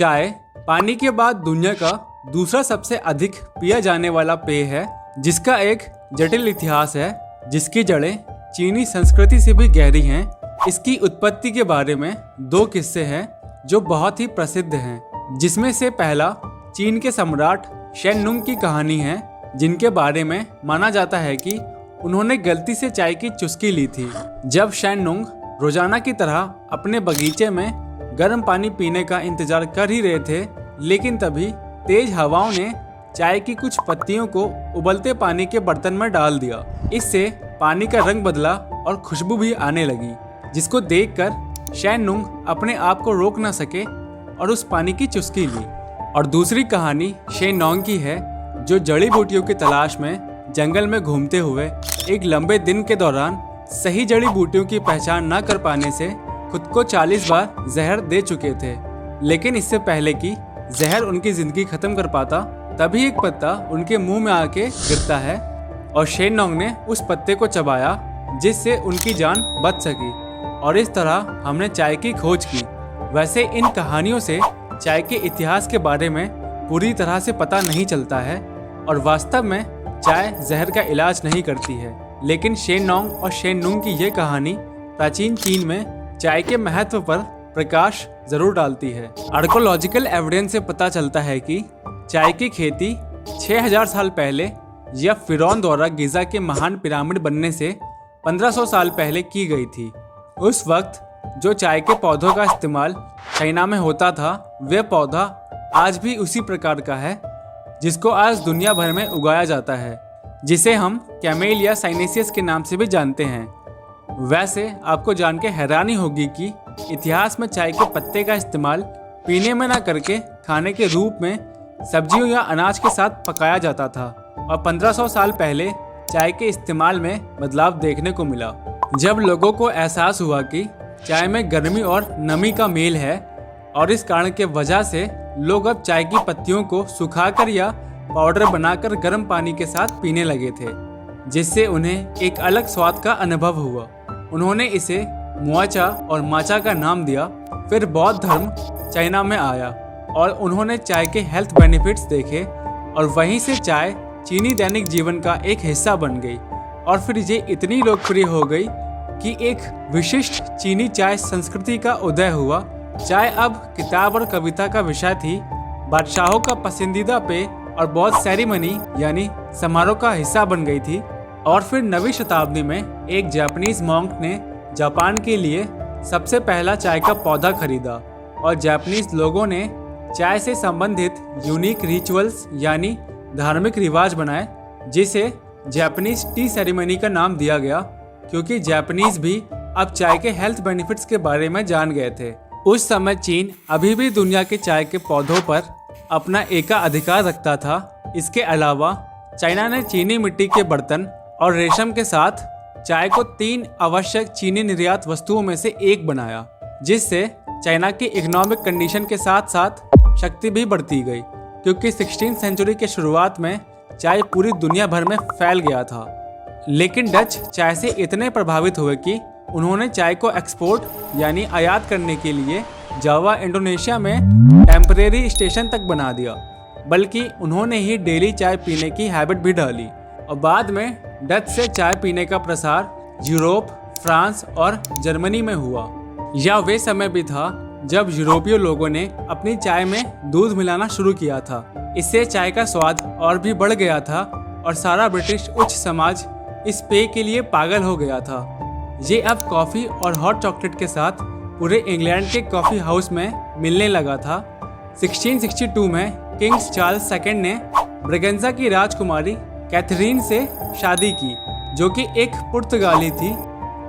चाय पानी के बाद दुनिया का दूसरा सबसे अधिक पिया जाने वाला पेय है, जिसका एक जटिल इतिहास है, जिसकी जड़ें चीनी संस्कृति से भी गहरी हैं। इसकी उत्पत्ति के बारे में दो किस्से हैं जो बहुत ही प्रसिद्ध हैं, जिसमें से पहला चीन के सम्राट शेन की कहानी है, जिनके बारे में माना जाता है कि उन्होंने गलती से चाय की चुस्की ली थी। जब शेन रोजाना की तरह अपने बगीचे में गर्म पानी पीने का इंतजार कर ही रहे थे, लेकिन तभी तेज हवाओं ने चाय की कुछ पत्तियों को उबलते पानी के बर्तन में डाल दिया। इससे पानी का रंग बदला और खुशबू भी आने लगी, जिसको देखकर शेन अपने आप को रोक न सके और उस पानी की चुस्की ली। और दूसरी कहानी शेन की है, जो जड़ी बूटियों की तलाश में जंगल में घूमते हुए एक लंबे दिन के दौरान सही जड़ी बूटियों की पहचान न कर पाने से खुद को 40 बार जहर दे चुके थे। लेकिन इससे पहले कि जहर उनकी जिंदगी खत्म कर पाता, तभी एक पत्ता उनके मुंह में आके गिरता है और शेन ने उस पत्ते को चबाया, जिससे उनकी जान बच सकी। और इस तरह हमने चाय की खोज की। वैसे इन कहानियों से चाय के इतिहास के बारे में पूरी तरह से पता नहीं चलता है और वास्तव में चाय जहर का इलाज नहीं करती है। लेकिन शेन और शेन की ये कहानी प्राचीन चीन में चाय के महत्व पर प्रकाश जरूर डालती है। आर्कोलॉजिकल एविडेंस से पता चलता है कि चाय की खेती 6000 साल पहले या फिरौन द्वारा गिजा के महान पिरामिड बनने से 1500 साल पहले की गई थी। उस वक्त जो चाय के पौधों का इस्तेमाल चाइना में होता था, वह पौधा आज भी उसी प्रकार का है जिसको आज दुनिया भर में उगाया जाता है, जिसे हम कैमेलिया साइनेसियस के नाम से भी जानते हैं। वैसे आपको जान के हैरानी होगी कि इतिहास में चाय के पत्ते का इस्तेमाल पीने में न करके खाने के रूप में सब्जियों या अनाज के साथ पकाया जाता था और 1500 साल पहले चाय के इस्तेमाल में बदलाव देखने को मिला। जब लोगों को एहसास हुआ कि चाय में गर्मी और नमी का मेल है और इस कारण के वजह से लोग अब चाय की पत्तियों को सुखाकर या पाउडर बनाकर गर्म पानी के साथ पीने लगे थे, जिससे उन्हें एक अलग स्वाद का अनुभव हुआ। उन्होंने इसे मुआचा और माचा का नाम दिया। फिर बौद्ध धर्म चाइना में आया और उन्होंने चाय के हेल्थ बेनिफिट्स देखे और वहीं से चाय चीनी दैनिक जीवन का एक हिस्सा बन गई और फिर ये इतनी लोकप्रिय हो गई कि एक विशिष्ट चीनी चाय संस्कृति का उदय हुआ। चाय अब किताब और कविता का विषय थी, बादशाहों का पसंदीदा पेय और बहुत सेरेमनी यानी समारोह का हिस्सा बन गई थी। और फिर 9वीं शताब्दी में एक जापानीज मॉन्क ने जापान के लिए सबसे पहला चाय का पौधा खरीदा और जापानीज लोगों ने चाय से संबंधित यूनिक रिचुअल्स यानी धार्मिक रिवाज बनाए, जिसे जापानीज टी सेरेमनी का नाम दिया गया, क्योंकि जापानीज भी अब चाय के हेल्थ बेनिफिट्स के बारे में जान गए थे। उस समय चीन अभी भी दुनिया के चाय के पौधों पर अपना एकाधिकार रखता था। इसके अलावा चाइना ने चीनी मिट्टी के बर्तन और रेशम के साथ चाय को 3 आवश्यक चीनी निर्यात वस्तुओं में से एक बनाया, जिससे चाइना की इकोनॉमिक कंडीशन के साथ साथ शक्ति भी बढ़ती गई, क्योंकि 16वीं सेंचुरी के शुरुआत में चाय पूरी दुनिया भर में फैल गया था। लेकिन डच चाय से इतने प्रभावित हुए कि उन्होंने चाय को एक्सपोर्ट यानी आयात करने के लिए जावा इंडोनेशिया में टेम्परेरी स्टेशन तक बना दिया, बल्कि उन्होंने ही डेली चाय पीने की हैबिट भी डाली। और बाद में डच से चाय पीने का प्रसार यूरोप, फ्रांस और जर्मनी में हुआ। यह वे समय भी था जब यूरोपीय लोगों ने अपनी चाय में दूध मिलाना शुरू किया था। इससे चाय का स्वाद और भी बढ़ गया था और सारा ब्रिटिश उच्च समाज इस पेय के लिए पागल हो गया था। ये अब कॉफ़ी और हॉट चॉकलेट के साथ पूरे इंग्लैंड के कॉफ़ी हाउस में मिलने लगा था। 1662 में किंग्स चार्ल्स II ने ब्रगेंजा की राजकुमारी कैथरीन से शादी की, जो कि एक पुर्तगाली थी।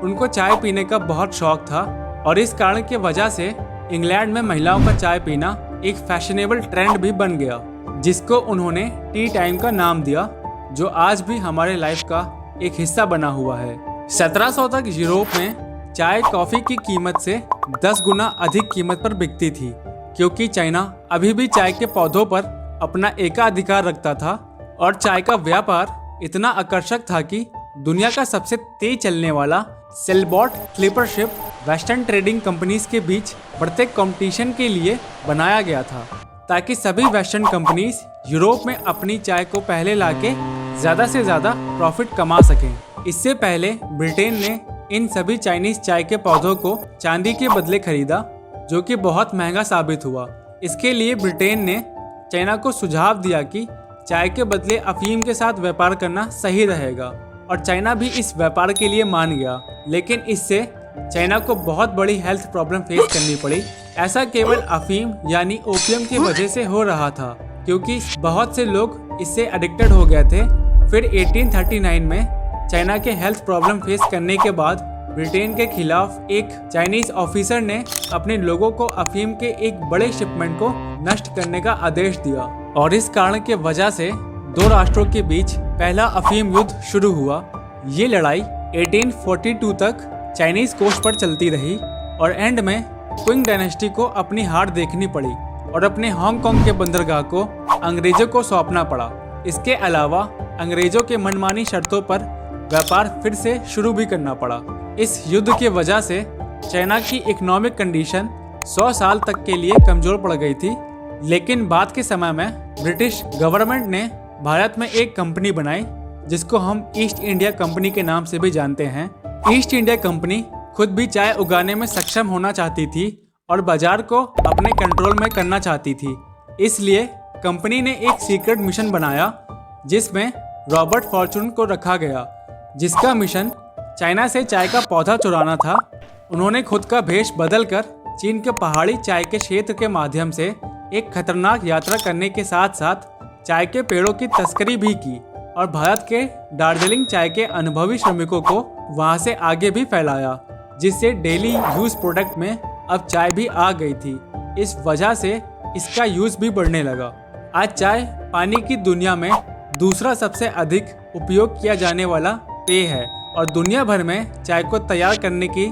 उनको चाय पीने का बहुत शौक था और इस कारण की वजह से इंग्लैंड में महिलाओं का चाय पीना एक फैशनेबल ट्रेंड भी बन गया, जिसको उन्होंने टी टाइम का नाम दिया, जो आज भी हमारे लाइफ का एक हिस्सा बना हुआ है। 1700 तक यूरोप में चाय कॉफ़ी की कीमत से 10 गुना अधिक कीमत पर बिकती थी, क्योंकि चाइना अभी भी चाय के पौधों पर अपना एकाधिकार रखता था और चाय का व्यापार इतना आकर्षक था कि दुनिया का सबसे तेज चलने वाला सेलबॉट फ्लिपरशिप वेस्टर्न ट्रेडिंग कंपनीज के बीच बढ़ते कंपटीशन के लिए बनाया गया था, ताकि सभी वेस्टर्न कंपनीज यूरोप में अपनी चाय को पहले लाके ज़्यादा से ज़्यादा प्रॉफिट कमा सकें। इससे पहले ब्रिटेन ने इन सभी चाइनीज़ चाय के पौधों को चांदी के बदले खरीदा, जो कि बहुत महंगा साबित हुआ। इसके लिए ब्रिटेन ने चाइना को सुझाव दिया कि चाय के बदले अफीम के साथ व्यापार करना सही रहेगा, और चाइना भी इस व्यापार के लिए मान गया। लेकिन इससे चाइना को बहुत बड़ी हेल्थ प्रॉब्लम फेस करनी पड़ी। ऐसा केवल अफीम यानी ओपियम की वजह से हो रहा था, क्योंकि बहुत से लोग इससे एडिक्टेड हो गए थे। फिर 1839 में चाइना के हेल्थ प्रॉब्लम फेस करने के बाद ब्रिटेन के खिलाफ एक चाइनीज ऑफिसर ने अपने लोगों को अफीम के एक बड़े शिपमेंट को नष्ट करने का आदेश दिया, और इस कारण के वजह से दो राष्ट्रों के बीच पहला अफीम युद्ध शुरू हुआ। ये लड़ाई 1842 तक चाइनीज कोस्ट पर चलती रही, और एंड में क्विंग डायनेस्टी को अपनी हार देखनी पड़ी और अपने हांगकांग के बंदरगाह को अंग्रेजों को सौंपना पड़ा। इसके अलावा अंग्रेजों के मनमानी शर्तों पर व्यापार फिर से शुरू भी करना पड़ा। इस युद्ध की वजह से चाइना की इकोनॉमिक कंडीशन 100 साल तक के लिए कमजोर पड़ गई थी। लेकिन बाद के समय में ब्रिटिश गवर्नमेंट ने भारत में एक कंपनी बनाई, जिसको हम ईस्ट इंडिया कंपनी के नाम से भी जानते हैं। ईस्ट इंडिया कंपनी खुद भी चाय उगाने में सक्षम होना चाहती थी और बाजार को अपने कंट्रोल में करना चाहती थी। इसलिए कंपनी ने एक सीक्रेट मिशन बनाया, जिसमें रॉबर्ट फॉर्चून को रखा गया, जिसका मिशन चाइना से चाय का पौधा चुराना था। उन्होंने खुद का भेष बदलकर चीन के पहाड़ी चाय के क्षेत्र के माध्यम से एक खतरनाक यात्रा करने के साथ साथ चाय के पेड़ों की तस्करी भी की, और भारत के दार्जिलिंग चाय के अनुभवी श्रमिकों को वहां से आगे भी फैलाया, जिससे डेली यूज प्रोडक्ट में अब चाय भी आ गई थी। इस वजह से इसका यूज भी बढ़ने लगा। आज चाय पानी की दुनिया में दूसरा सबसे अधिक उपयोग किया जाने वाला पेय है, और दुनिया भर में चाय को तैयार करने की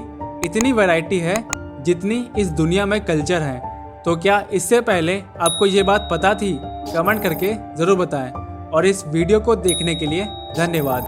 इतनी वैरायटी है जितनी इस दुनिया में कल्चर है। तो क्या इससे पहले आपको ये बात पता थी? कमेंट करके ज़रूर बताएं, और इस वीडियो को देखने के लिए धन्यवाद।